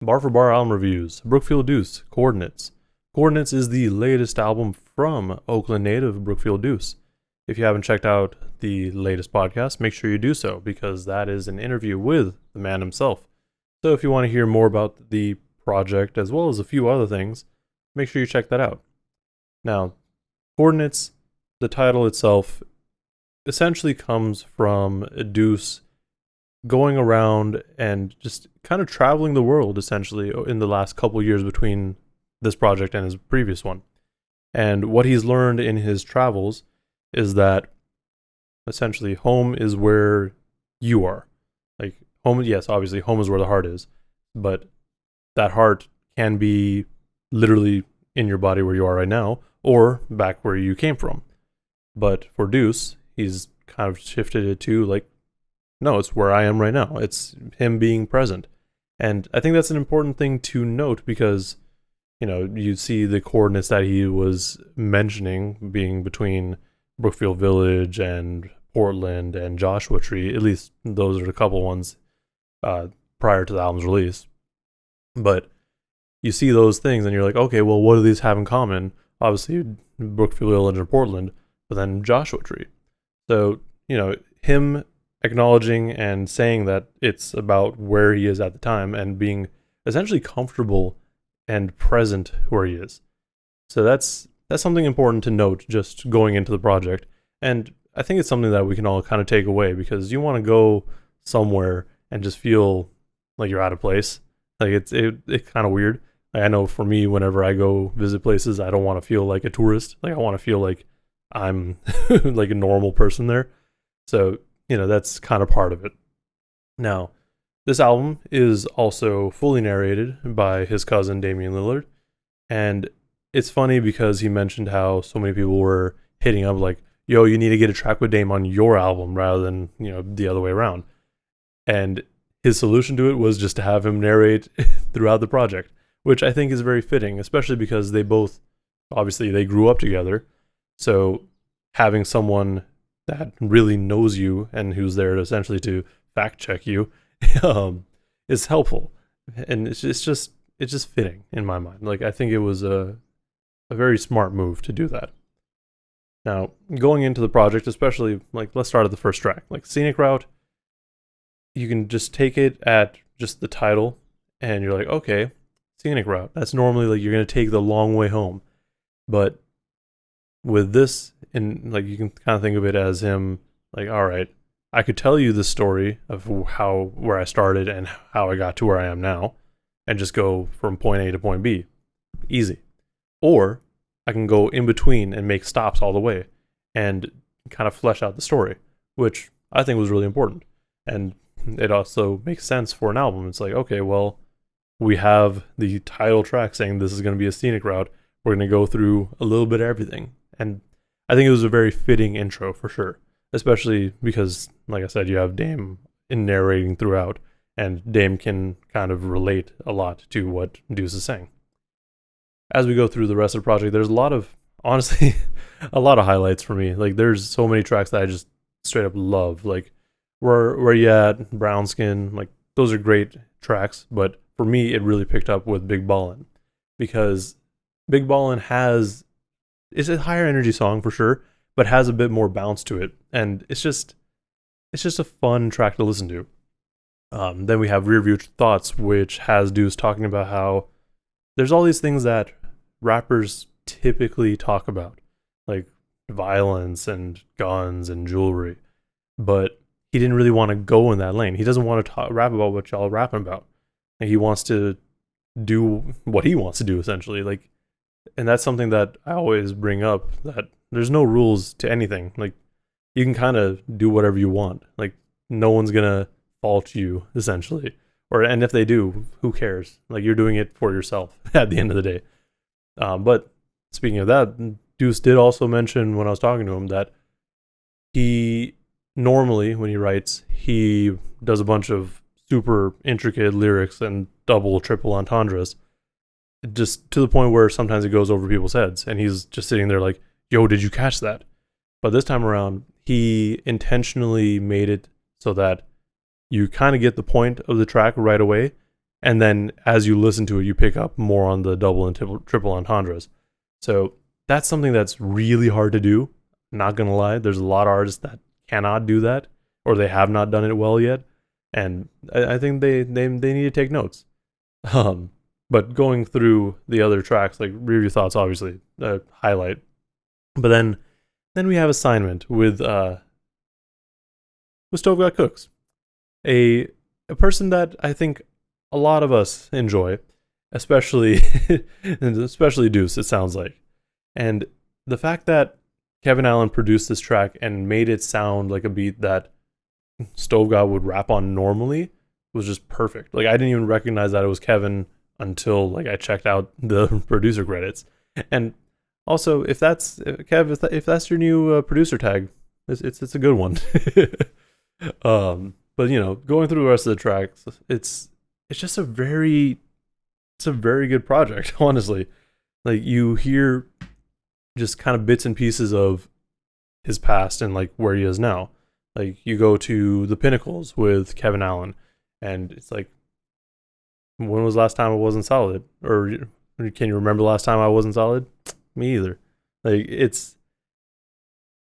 Bar for bar album reviews. Brookfield Duece, Coordinates. Coordinates is the latest album from Oakland native Brookfield Duece. If you haven't checked out the latest podcast, make sure you do so because that is an interview with the man himself. So if you want to hear more about the project as well as a few other things, make sure you check that out. Now, Coordinates, the title itself, essentially comes from Duece going around and just kind of traveling the world essentially in the last couple years between this project and his previous one. And what he's learned in his travels is that essentially home is where you are. Like home, yes, obviously home is where the heart is, but that heart can be literally in your body where you are right now or back where you came from. But for Duece, he's kind of shifted it to like, no, it's where I am right now. It's him being present. And I think that's an important thing to note because, you see the coordinates that he was mentioning being between Brookfield Village and Portland and Joshua Tree. At least those are a couple ones prior to the album's release. But you see those things and you're like, okay, well, what do these have in common? Obviously, Brookfield Village and Portland, but then Joshua Tree. So, him acknowledging and saying that it's about where he is at the time and being essentially comfortable and present where he is. So that's something important to note just going into the project. And I think it's something that we can all kind of take away because you want to go somewhere and just feel like you're out of place. Like it's kind of weird. Like I know for me, whenever I go visit places, I don't want to feel like a tourist. Like I want to feel like I'm like a normal person there. So that's kind of part of it. Now, this album is also fully narrated by his cousin Damian Lillard. And it's funny because he mentioned how so many people were hitting up like, yo, you need to get a track with Dame on your album rather than, the other way around. And his solution to it was just to have him narrate throughout the project, which I think is very fitting, especially because they both, obviously, they grew up together. So having someone that really knows you and who's there to essentially to fact check you is helpful, and it's just fitting in my mind. Like I think it was a very smart move to do that. Now going into the project, especially like let's start at the first track, like Scenic Route. You can just take it at just the title, and you're like, okay, Scenic Route. That's normally like you're gonna take the long way home, but with this, and like you can kind of think of it as him like, all right, I could tell you the story of where I started and how I got to where I am now and just go from point A to point B. Easy. Or I can go in between and make stops all the way and kind of flesh out the story, which I think was really important. And it also makes sense for an album. It's like, okay, well, we have the title track saying this is going to be a scenic route. We're going to go through a little bit of everything. And I think it was a very fitting intro for sure, especially because, like I said, you have Dame in narrating throughout, and Dame can kind of relate a lot to what Duece is saying. As we go through the rest of the project, there's a lot of, honestly, a lot of highlights for me. Like, there's so many tracks that I just straight up love. Like, Where You At, Brown Skin, like, those are great tracks, but for me, it really picked up with Big Ballin', because Big Ballin' it's a higher energy song for sure, but has a bit more bounce to it, and it's just a fun track to listen to. Then we have Rearview Thoughts, which has Duece talking about how there's all these things that rappers typically talk about, like violence and guns and jewelry, but he didn't really want to go in that lane. He doesn't want to rap about what y'all rapping about. Like, he wants to do what he wants to do, essentially. Like, and that's something that I always bring up, that there's no rules to anything. Like, you can kind of do whatever you want. Like, no one's gonna fault you, essentially. And if they do, who cares? Like, you're doing it for yourself at the end of the day. But speaking of that, Duece did also mention when I was talking to him that he normally, when he writes, he does a bunch of super intricate lyrics and double, triple entendres, just to the point where sometimes it goes over people's heads, and he's just sitting there like, yo, did you catch that? But this time around, he intentionally made it so that you kind of get the point of the track right away, And then as you listen to it, you pick up more on the double and triple entendres. So that's something that's really hard to do. Not gonna lie, there's a lot of artists that cannot do that, or they have not done it well yet. And I think they need to take notes. But going through the other tracks, like Review Thoughts, obviously highlight. But then we have Assignment with Stove Got Cooks, a person that I think a lot of us enjoy, especially Duece. It sounds like, and the fact that Kevin Allen produced this track and made it sound like a beat that Stove God would rap on normally was just perfect. Like I didn't even recognize that it was Kevin until like I checked out the producer credits. And also, if that's Kev, if that's your new producer tag, it's a good one. But going through the rest of the tracks, it's just a very good project. Honestly, like you hear just kind of bits and pieces of his past and like where he is now. Like you go to the Pinnacles with Kevin Allen, and it's like, when was the last time I wasn't solid? Or can you remember the last time I wasn't solid? Me either. Like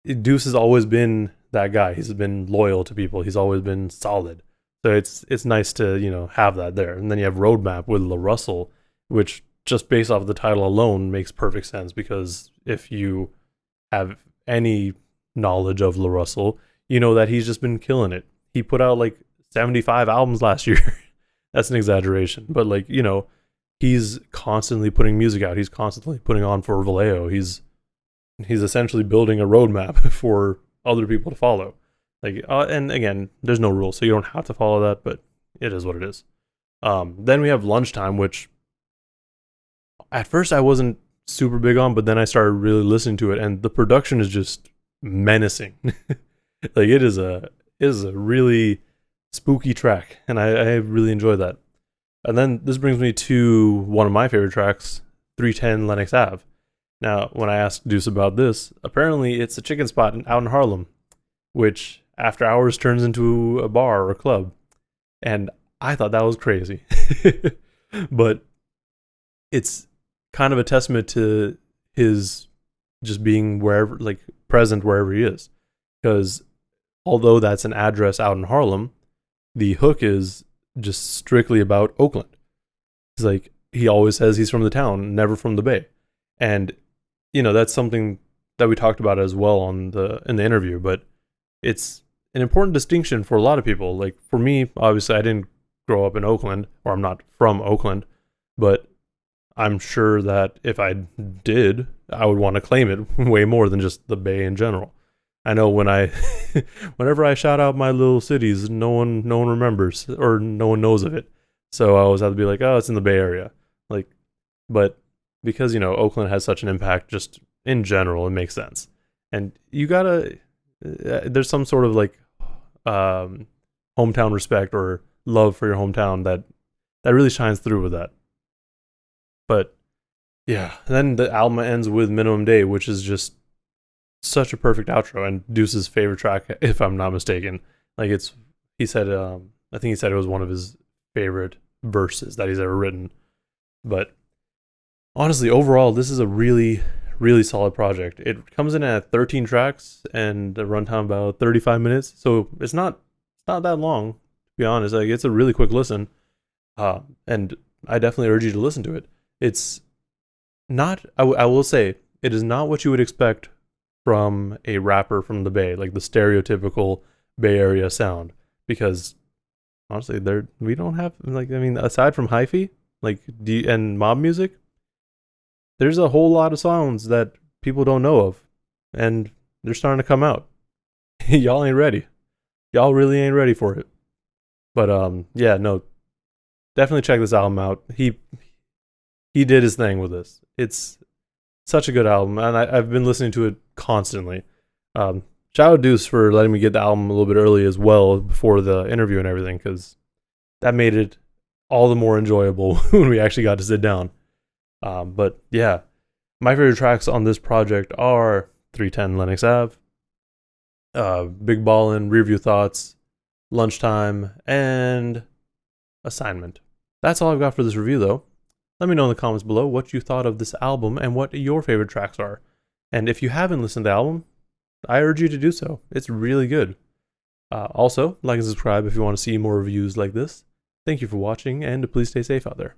Duece has always been that guy. He's been loyal to people. He's always been solid. So it's nice to have that there. And then you have Roadmap with La Russell, which just based off the title alone makes perfect sense, because if you have any knowledge of La Russell, you know that he's just been killing it. He put out like 75 albums last year. That's an exaggeration, but like he's constantly putting music out. He's constantly putting on for Vallejo. He's essentially building a roadmap for other people to follow. Like and again, there's no rule, so you don't have to follow that, but it is what it is. Then we have Lunchtime, which at first I wasn't super big on, but then I started really listening to it, and the production is just menacing. Like it is a really spooky track, and I really enjoy that. And then this brings me to one of my favorite tracks, 310 Linux Ave. Now, when I asked Duece about this, apparently it's a chicken spot out in Harlem, which after hours turns into a bar or a club. And I thought that was crazy. But it's kind of a testament to his just being wherever, like present wherever he is. Because although that's an address out in Harlem, the hook is just strictly about Oakland. It's like he always says he's from the town, never from the Bay. And that's something that we talked about as well in the interview, but it's an important distinction for a lot of people. Like for me, obviously I didn't grow up in Oakland, or I'm not from Oakland, but I'm sure that if I did, I would want to claim it way more than just the Bay in general. I know whenever I shout out my little cities, no one remembers, or no one knows of it. So I always have to be like, oh, it's in the Bay Area. Like, but because Oakland has such an impact just in general, it makes sense. And you gotta, there's some sort of like hometown respect or love for your hometown that really shines through with that. But yeah, then the album ends with Minimum Day, which is just such a perfect outro, and Duece's favorite track, if I'm not mistaken. Like I think he said it was one of his favorite verses that he's ever written. But honestly, overall, this is a really, really solid project. It comes in at 13 tracks and a runtime about 35 minutes, so it's not that long, to be honest. Like it's a really quick listen, and I definitely urge you to listen to it. It's not. I will say it is not what you would expect from a rapper from the Bay, like the stereotypical Bay Area sound, because honestly, we don't have, like, I mean, aside from hyphy, like and mob music, there's a whole lot of sounds that people don't know of, and they're starting to come out. Y'all ain't ready. Y'all really ain't ready for it. But yeah, no, definitely check this album out. He did his thing with this. It's such a good album, and I've been listening to it constantly. Shout out Duece for letting me get the album a little bit early as well, before the interview and everything, because that made it all the more enjoyable when we actually got to sit down. But yeah, my favorite tracks on this project are 310 Linux Ave, Big Ballin', Review Thoughts, Lunchtime, and Assignment. That's all I've got for this review, though. Let me know in the comments below what you thought of this album and what your favorite tracks are. And if you haven't listened to the album, I urge you to do so. It's really good. Also, like and subscribe if you want to see more reviews like this. Thank you for watching, and please stay safe out there.